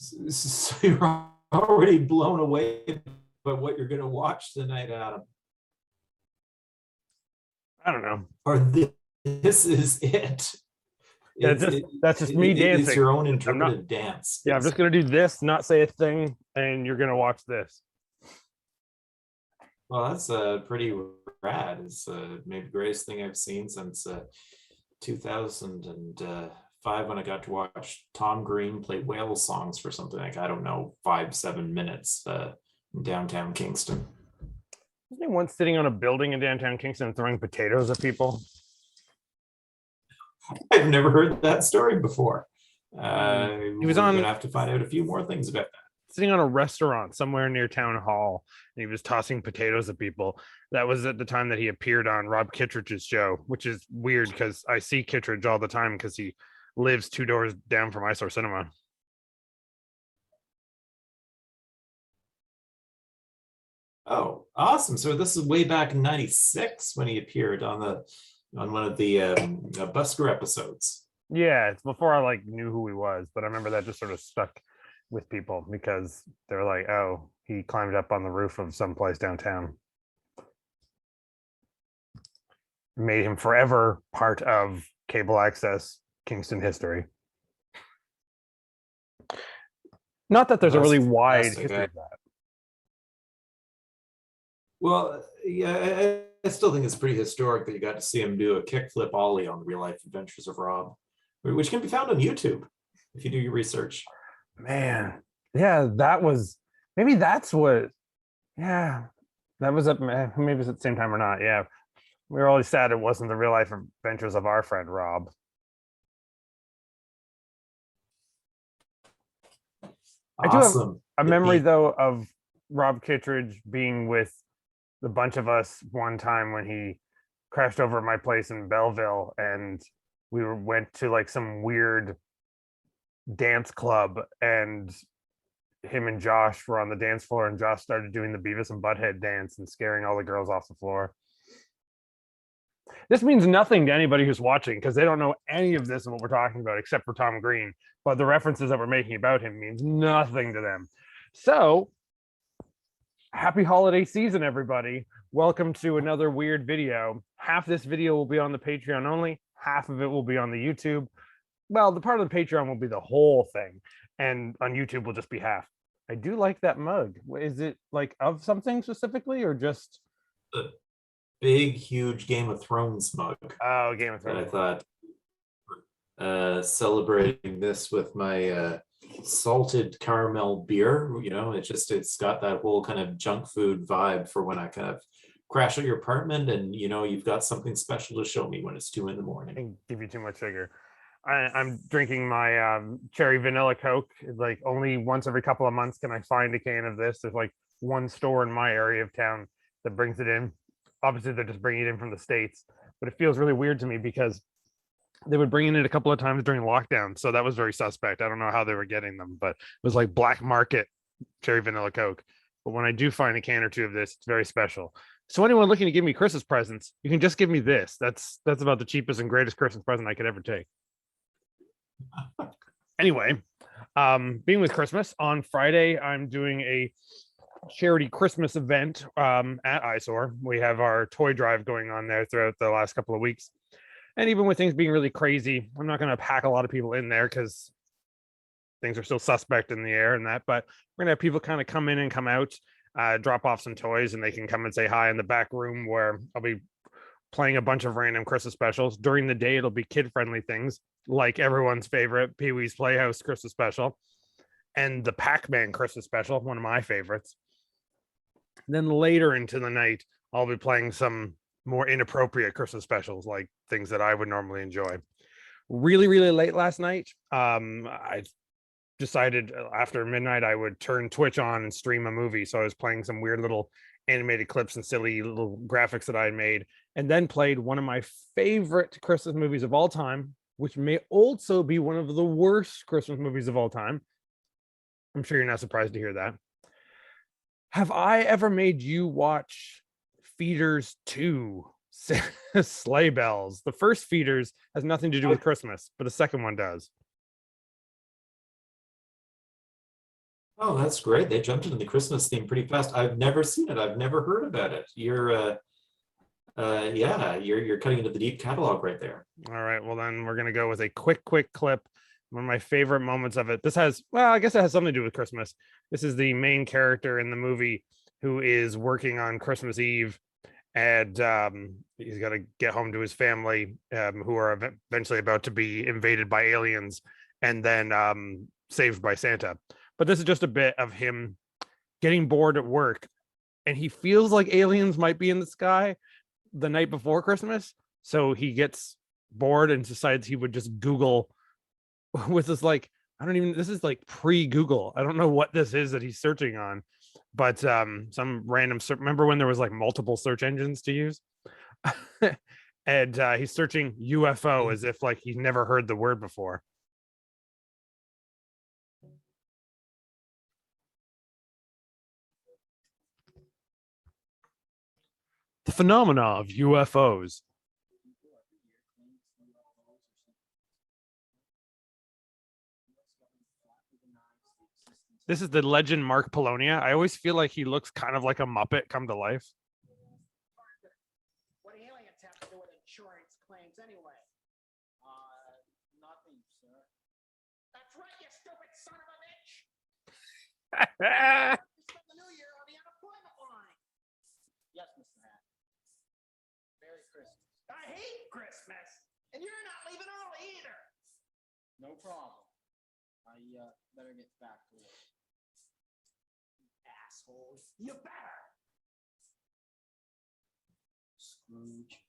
So you're already blown away by what you're going to watch tonight, Adam. I don't know. Or this is it. Yeah, It's just that's just me it's dancing. your own I'm not. interpretive dance, Yeah, I'm just gonna do this, not say a thing, and you're gonna watch this. Well, that's pretty rad. It's maybe the greatest thing I've seen since 2005 when I got to watch Tom Green play whale songs for something like, I don't know, 5-7 minutes in downtown Kingston. Wasn't he once sitting on a building in downtown Kingston and throwing potatoes at people? I've never heard that story before. He was We're on gonna have to find out a few more things about that. sitting on a restaurant somewhere near town hall, and he was tossing potatoes at people. That was at the time that he appeared on Rob Kittredge's show, which is weird because I see Kittredge all the time because he lives 2 doors down from Eyesore Cinema. Oh, awesome! So this is way back in '96 when he appeared on one of the Busker episodes. Yeah, it's before I like knew who he was, but I remember that just sort of stuck with people because they're like, "Oh, he climbed up on the roof of someplace downtown." Made him forever part of cable access Kingston history. Not that there's a really wide history of that. Well, yeah, I still think it's pretty historic that you got to see him do a kickflip ollie on the Real Life Adventures of Rob, which can be found on YouTube if you do your research. Man, yeah, that was maybe that's what. Yeah, that was up. Maybe it's at the same time or not. Yeah, we were always sad it wasn't the Real Life Adventures of our friend Rob. I do have Awesome. a memory though of Rob Kittredge being with the bunch of us one time when he crashed over at my place in Belleville, and went to like some weird dance club, and him and Josh were on the dance floor, and Josh started doing the Beavis and Butthead dance and scaring all the girls off the floor. This means nothing to anybody who's watching because they don't know any of this and what we're talking about except for Tom Green. But the references that we're making about him means nothing to them. So, happy holiday season, everybody. Welcome to another weird video. Half this video will be on the Patreon only, half of it will be on the YouTube. Well, the part of the Patreon will be the whole thing, and on YouTube will just be half. I do like that mug. Is it like of something specifically or just A big, huge Game of Thrones mug. Oh, Game of And I Thrones? thought celebrating this with my salted caramel beer, it's got that whole kind of junk food vibe for when I kind of crash at your apartment and you've got something special to show me when it's 2 a.m. And give you too much sugar. I'm drinking my cherry vanilla Coke. Like only once every couple of months can I find a can of this. There's like one store in my area of town that brings it in. Obviously, they're just bringing it in from the States, but it feels really weird to me because they would bring it in a couple of times during lockdown. So that was very suspect. I don't know how they were getting them, but it was like black market cherry vanilla Coke. But when I do find a can or two of this, it's very special. So anyone looking to give me Christmas presents, you can just give me this. That's about the cheapest and greatest Christmas present I could ever take. Anyway, being with Christmas on Friday, I'm doing a charity Christmas event at Eyesore. We have our toy drive going on there throughout the last couple of weeks. And even with things being really crazy, I'm not going to pack a lot of people in there because things are still suspect in the air and that. But we're going to have people kind of come in and come out, drop off some toys, and they can come and say hi in the back room where I'll be playing a bunch of random Christmas specials. During the day, it'll be kid-friendly things like everyone's favorite Pee-wee's Playhouse Christmas special and the Pac-Man Christmas special, one of my favorites. Then later into the night, I'll be playing some more inappropriate Christmas specials, like things that I would normally enjoy. Really, really late last night, I decided after midnight I would turn Twitch on and stream a movie. So I was playing some weird little animated clips and silly little graphics that I had made, and then played one of my favorite Christmas movies of all time, which may also be one of the worst Christmas movies of all time. I'm sure you're not surprised to hear that. Have I ever made you watch Feeders 2 Sleigh Bells? The first Feeders has nothing to do with Christmas, but the second one does. Oh, that's great. They jumped into the Christmas theme pretty fast. I've never seen it. I've never heard about it. Yeah, you're cutting into the deep catalog right there. All right, well then we're gonna go with a quick clip. One of my favorite moments of it. This has, well, I guess it has something to do with Christmas. This is the main character in the movie who is working on Christmas Eve, and he's got to get home to his family, who are eventually about to be invaded by aliens, and then saved by Santa. But this is just a bit of him getting bored at work, and he feels like aliens might be in the sky the night before Christmas. So he gets bored and decides he would just Google with this, like, I don't even, this is like pre-Google. I don't know what this is that he's searching on, but some random remember when there was like multiple search engines to use? And he's searching UFO as if like he's never heard the word before. The phenomena of UFOs. This is the legend Mark Polonia. I always feel like he looks kind of like a Muppet come to life. What do aliens have to do with insurance claims anyway? Nothing, sir. That's right, you stupid son of a bitch! You spent the new year on the unemployment line. Yes, Mr. Hat. Merry Christmas. I hate Christmas, and you're not leaving early either. No problem. I better get back to work. Assholes, you better. Scrooge.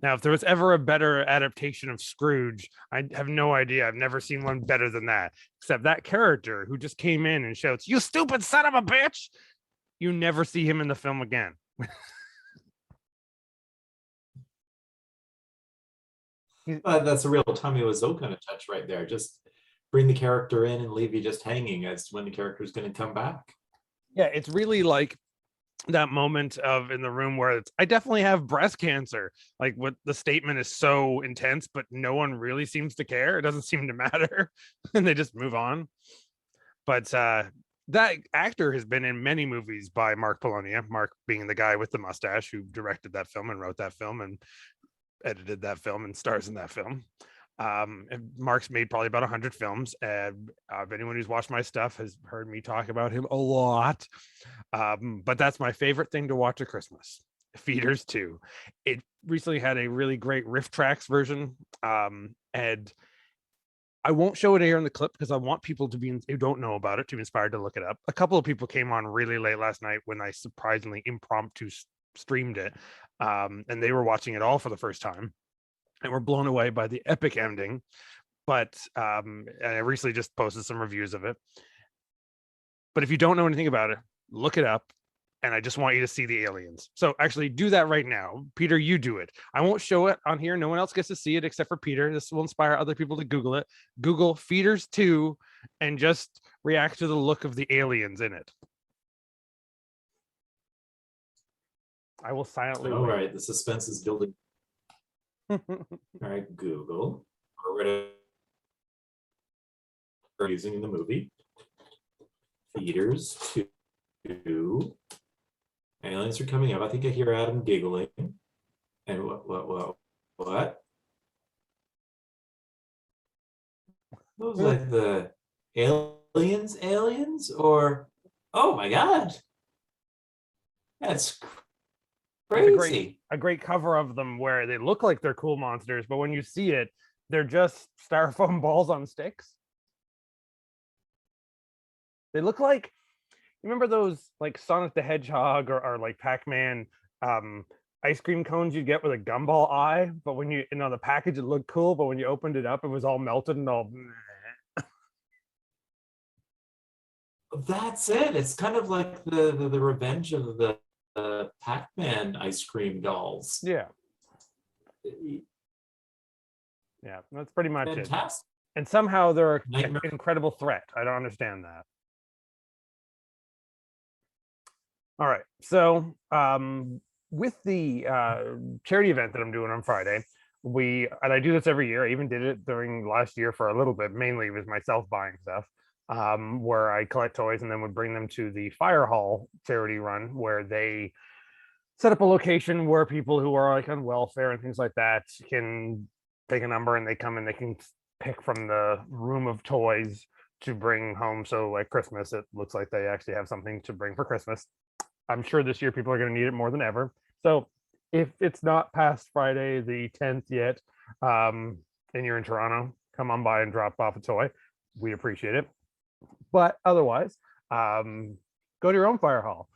Now, if there was ever a better adaptation of Scrooge, I have no idea. I've never seen one better than that. Except that character who just came in and shouts, "You stupid son of a bitch!" You never see him in the film again. That's a real Tommy Wiseau kind of touch right there. Just bring the character in and leave you just hanging as to when the character is going to come back. Yeah, it's really like that moment of in the room where it's, I definitely have breast cancer. Like what the statement is so intense, but no one really seems to care. It doesn't seem to matter. And they just move on. But that actor has been in many movies by Mark Polonia, Mark being the guy with the mustache who directed that film and wrote that film and edited that film and stars in that film. And Mark's made probably about 100 films, and if anyone who's watched my stuff has heard me talk about him a lot. But that's my favorite thing to watch at Christmas. Feeders 2. It recently had a really great riff tracks version, and I won't show it here in the clip because I want people to be who don't know about it to be inspired to look it up. A couple of people came on really late last night when I surprisingly impromptu streamed it, and they were watching it all for the first time and were blown away by the epic ending. But and I recently just posted some reviews of it. But if you don't know anything about it, look it up. And I just want you to see the aliens. So actually do that right now. Peter, you do it. I won't show it on here. No one else gets to see it except for Peter. This will inspire other people to Google it. Google Feeders 2 and just react to the look of the aliens in it. I will silently All wait. right, the suspense is building. All right, Google. We're using in the movie. Feeders 2. Aliens are coming up. I think I hear Adam giggling. And what? Those like the aliens, or oh my god, that's crazy. A great cover of them where they look like they're cool monsters, but when you see it, they're just styrofoam balls on sticks. They look like, you remember those like Sonic the Hedgehog or like Pac-Man ice cream cones you get with a gumball eye, but when you know the package it looked cool, but when you opened it up it was all melted and all. That's it. It's kind of like the revenge of the Pac-Man ice cream dolls. Yeah, that's pretty much Fantastic. it. And somehow they're Nightmare. an incredible threat. I don't understand that. All right, so with the charity event that I'm doing on Friday, and I do this every year. I even did it during last year for a little bit, mainly with myself buying stuff, where I collect toys and then would bring them to the Fire Hall charity run, where they set up a location where people who are like on welfare and things like that can take a number and they come and they can pick from the room of toys to bring home. So like Christmas, it looks like they actually have something to bring for Christmas. I'm sure this year people are going to need it more than ever. So if it's not past Friday the 10th yet, and you're in Toronto, come on by and drop off a toy. We appreciate it. But otherwise, go to your own Fire Hall.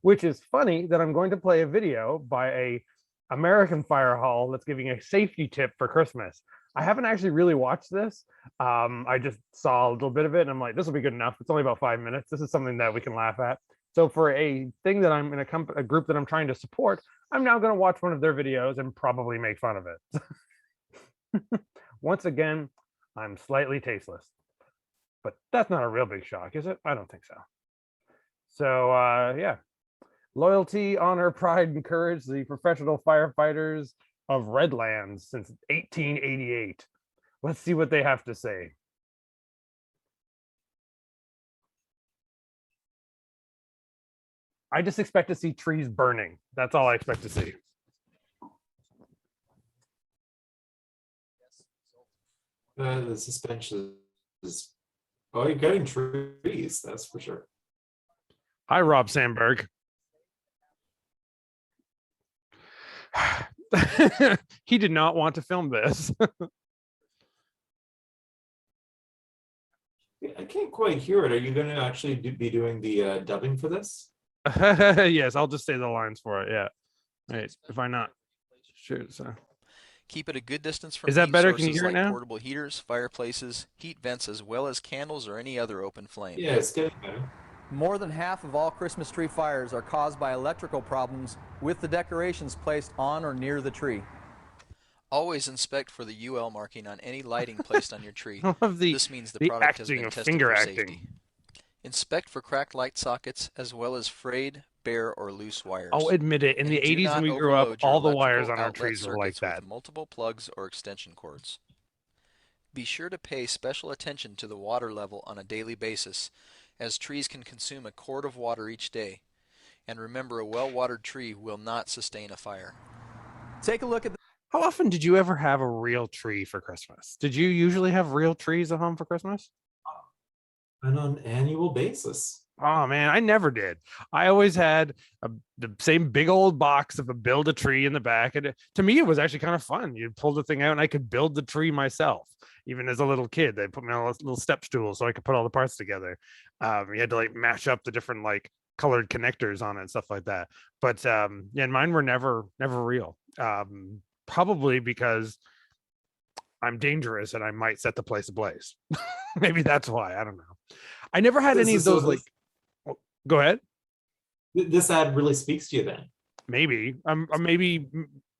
Which is funny that I'm going to play a video by a American Fire Hall that's giving a safety tip for Christmas. I haven't actually really watched this. I just saw a little bit of it and I'm like, this will be good enough. It's only about 5 minutes. This is something that we can laugh at. So for a thing that I'm in a group that I'm trying to support, I'm now going to watch one of their videos and probably make fun of it. Once again, I'm slightly tasteless, but that's not a real big shock, is it? I don't think so. So yeah, loyalty, honor, pride, and courage, the professional firefighters of Redlands since 1888. Let's see what they have to say. I just expect to see trees burning. That's all I expect to see. The suspension is, oh, you're getting trees, that's for sure. Hi, Rob Sandberg. He did not want to film this. I can't quite hear it. Are you going to actually be doing the dubbing for this? Yes, I'll just say the lines for it. Yeah. Right. If I not. Sure. So. Keep it a good distance from Is that heat better? Can you sources hear it like now? portable heaters, fireplaces, heat vents, as well as candles or any other open flame. Yeah, it's getting better. More than half of all Christmas tree fires are caused by electrical problems with the decorations placed on or near the tree. Always inspect for the UL marking on any lighting placed on your tree. I love This means the the product has acting been of tested finger for acting. safety. Inspect for cracked light sockets as well as frayed, bare, or loose wires. I'll admit it. In And the do 80s not when we grew up, overload your all the wires electrical on our outlet trees were like circuits that. with multiple plugs or extension cords. Be sure to pay special attention to the water level on a daily basis, as trees can consume a quart of water each day. And remember, a well-watered tree will not sustain a fire. Take a look at the How often did you ever have a real tree for Christmas? Did you usually have real trees at home for Christmas? On an annual basis. Oh man, I never did. I always had the same big old box of a build a tree in the back, and to me, it was actually kind of fun. You'd pull the thing out, and I could build the tree myself. Even as a little kid, they put me on a little step stool so I could put all the parts together. You had to like mash up the different like colored connectors on it and stuff like that. But yeah, mine were never real. Probably because I'm dangerous and I might set the place ablaze. Maybe that's why. I don't know. I never had any of those like. Go ahead. This ad really speaks to you then. Maybe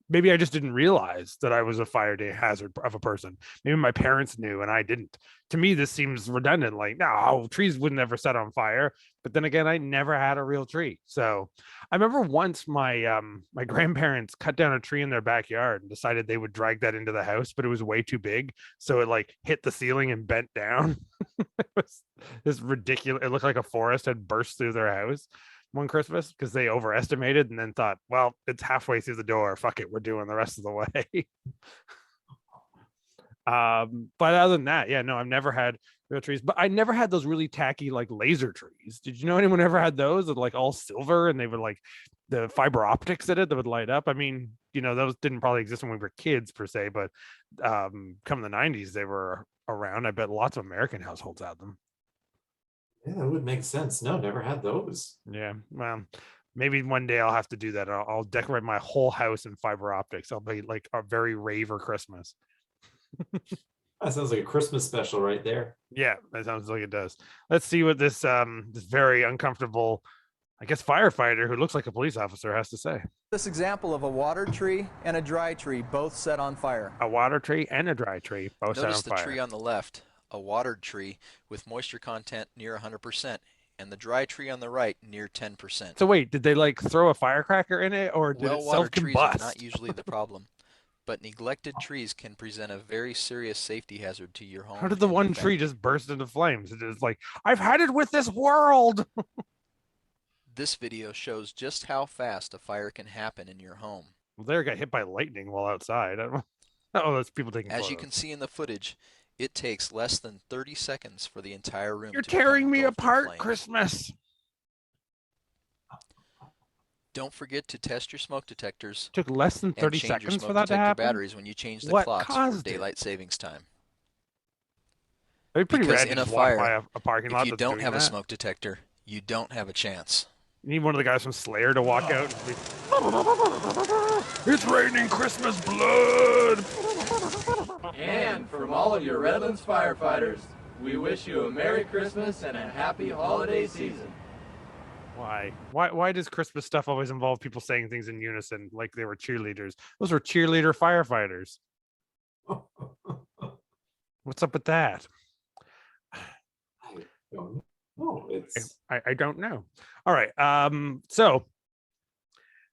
maybe I just didn't realize that I was a fire day hazard of a person. Maybe my parents knew and I didn't. To me, this seems redundant. Like, no, trees would never set on fire. But then again, I never had a real tree. So I remember once my my grandparents cut down a tree in their backyard and decided they would drag that into the house, but it was way too big. So it like hit the ceiling and bent down. It was this ridiculous. It looked like a forest had burst through their house one Christmas because they overestimated and then thought, well, it's halfway through the door. Fuck it, we're doing the rest of the way. But other than that, yeah, no, I've never had real trees, but I never had those really tacky like laser trees. Did you know anyone ever had those that like all silver and they would like the fiber optics in it that would light up? I mean, you know, those didn't probably exist when we were kids per se, but come the 90s, they were around. I bet lots of American households had them. Yeah, that would make sense. No, never had those. Yeah, well, maybe one day I'll have to do that. I'll decorate my whole house in fiber optics. I'll be like a very raver Christmas. That sounds like a Christmas special right there. Yeah, that sounds like it does. Let's see what this this very uncomfortable, I guess, firefighter who looks like a police officer has to say. this example of a watered tree and a dry tree both set on fire. A water tree and a dry tree both set on Notice the fire. tree on the left, a watered tree with moisture content near 100%, and the dry tree on the right near 10%. So wait, did they like throw a firecracker in it or did it Well-watered trees are self-combust? not usually the problem. but neglected trees can present a very serious safety hazard to your home. How did the and one your tree family. just burst into flames? It is like, I've had it with this world. This video shows just how fast a fire can happen in your home. Well, there got hit by lightning while outside. I don't. Oh, that's people taking As photos. you can see in the footage, it takes less than 30 seconds for the entire room You're to become tearing me engulfed in apart, flames. Christmas. Don't forget to test your smoke detectors Took less than and 30 change your seconds smoke for that to detector happen. batteries when you change the What clocks for caused it? daylight savings time. It'd be pretty Because rad to in a just walk by fire, a parking lot If you that's don't doing have a that. smoke detector, you don't have a chance. You need one of the guys from Slayer to walk out and be, it's raining Christmas blood. And from all of your Redlands firefighters, we wish you a Merry Christmas and a happy holiday season. Why does Christmas stuff always involve people saying things in unison like they were cheerleaders? Those were cheerleader firefighters. What's up with that? I don't know. It's I don't know. All right. So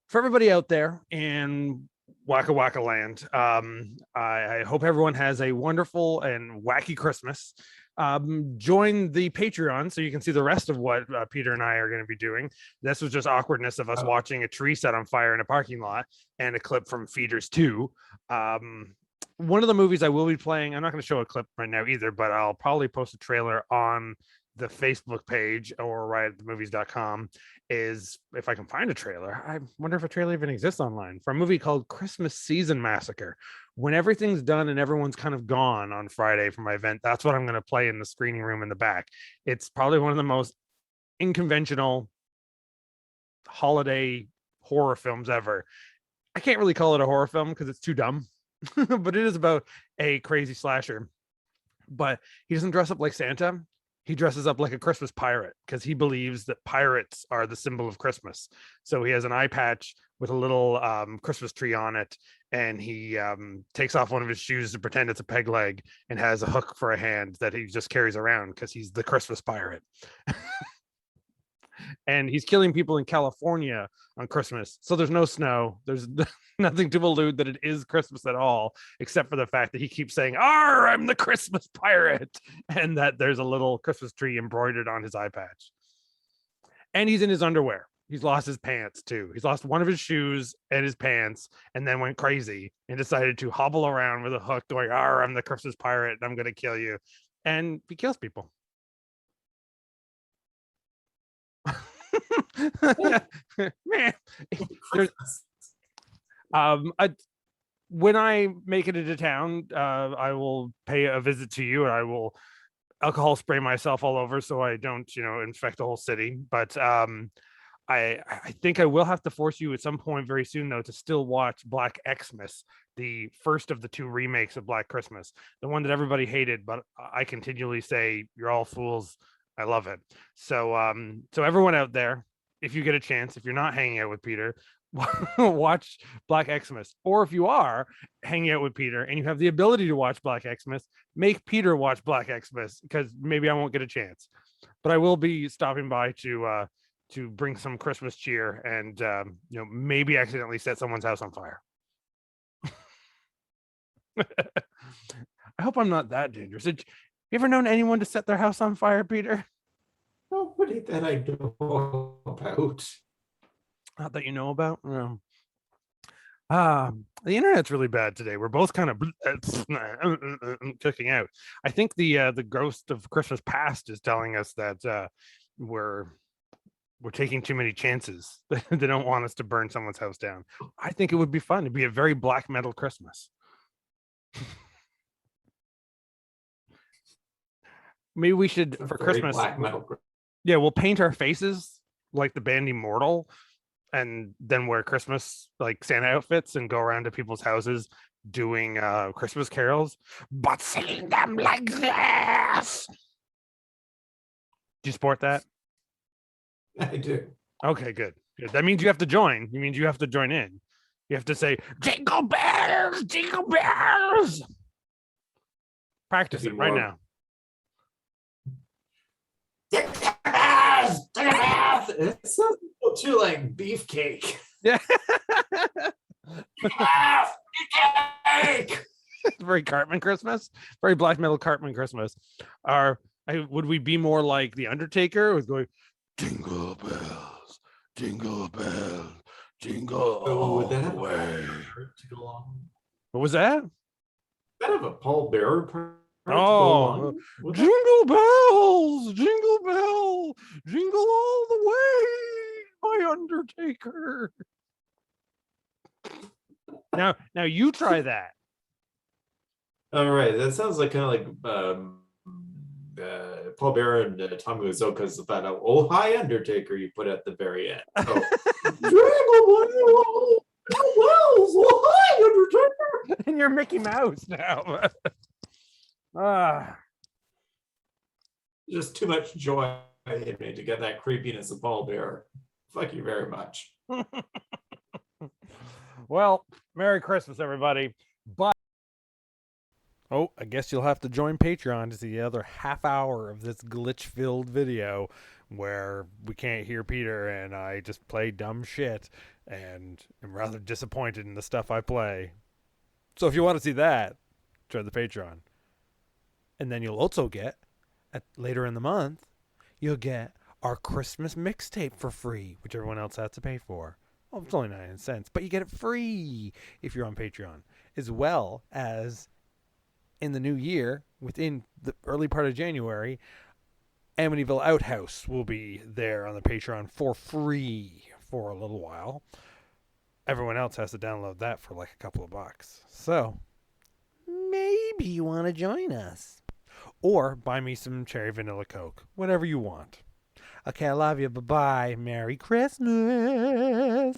for everybody out there in Waka Waka land, I hope everyone has a wonderful and wacky Christmas. Join the Patreon so you can see the rest of what Peter and I are going to be doing. This was just awkwardness of us watching a tree set on fire in a parking lot and a clip from Feeders 2. One of the movies I will be playing, I'm not going to show a clip right now either, but I'll probably post a trailer on the Facebook page or right at themovies.com, is if I can find a trailer. I wonder if a trailer even exists online for a movie called Christmas Season Massacre. When everything's done and everyone's kind of gone on Friday for my event, that's what I'm going to play in the screening room in the back. It's probably one of the most unconventional holiday horror films ever. I can't really call it a horror film because it's too dumb, but it is about a crazy slasher. But he doesn't dress up like Santa. He dresses up like a Christmas pirate because he believes that pirates are the symbol of Christmas. So he has an eye patch with a little Christmas tree on it, and he takes off one of his shoes to pretend it's a peg leg and has a hook for a hand that he just carries around because he's the Christmas pirate. And he's killing people in California on Christmas. So there's no snow. There's nothing to allude that it is Christmas at all, except for the fact that he keeps saying, "Arr, I'm the Christmas pirate," and that there's a little Christmas tree embroidered on his eye patch. And he's in his underwear. He's lost his pants too. He's lost one of his shoes and his pants, and then went crazy and decided to hobble around with a hook going, "Arr, I'm the Christmas pirate and I'm going to kill you." And he kills people. Man, when I make it into town, I will pay a visit to you, and I will alcohol spray myself all over so I don't, infect the whole city. But I think I will have to force you at some point very soon, though, to still watch Black Xmas, the first of the two remakes of Black Christmas, the one that everybody hated, but I continually say, "You're all fools. I love it." So, so everyone out there, if you get a chance, if you're not hanging out with Peter, watch Black Xmas. Or if you are hanging out with Peter and you have the ability to watch Black Xmas, make Peter watch Black Xmas, because maybe I won't get a chance. But I will be stopping by to bring some Christmas cheer and maybe accidentally set someone's house on fire. I hope I'm not that dangerous. You ever known anyone to set their house on fire, Peter? nobody that I know about. Not that you know about. No. The internet's really bad today. We're both kind of cooking out. I think the ghost of Christmas past is telling us that we're taking too many chances. They don't want us to burn someone's house down. I think it would be fun. It'd be a very black metal Christmas. Maybe we should, for Very Christmas, black metal. yeah, we'll paint our faces like the band Immortal, and then wear Christmas like Santa outfits and go around to people's houses doing Christmas carols, but singing them like this. Do you support that? I do. Okay, good. Good. That means you have to join. It means you have to join in. You have to say, "Jingle bells, jingle bells." Practice it right now. It sounds too like beefcake. Yeah. cake. Very Cartman Christmas, very black metal Cartman Christmas. Would we be more like the Undertaker, who's going jingle bells, jingle Oh, would all that the have a Paul way? Bearer to go along? What was that? Would that have a Paul Bearer part to go Oh, along with that? jingle bells, jingle bell, jingle all the way, my Undertaker. Now you try that. All right, that sounds like kind of like Paul Bearer and Tommy Wiseau's that "Oh Hi Undertaker" you put at the very end. So, oh hi Undertaker. And you're Mickey Mouse now. Just too much joy in me to get that creepiness of Paul Bearer. Thank you very much. Well, Merry Christmas, everybody. But oh, I guess you'll have to join Patreon to see the other half hour of this glitch-filled video where we can't hear Peter and I just play dumb shit and am rather disappointed in the stuff I play. So if you want to see that, join the Patreon. And then you'll also get, later in the month, you'll get our Christmas mixtape for free, which everyone else has to pay for. Well, it's only 99 cents, but you get it free if you're on Patreon, as well as in the new year, within the early part of January, Amityville Outhouse will be there on the Patreon for free for a little while. Everyone else has to download that for like a couple of bucks. So maybe you want to join us. Or buy me some cherry vanilla Coke. Whatever you want. Okay, I love you. Bye-bye. Merry Christmas.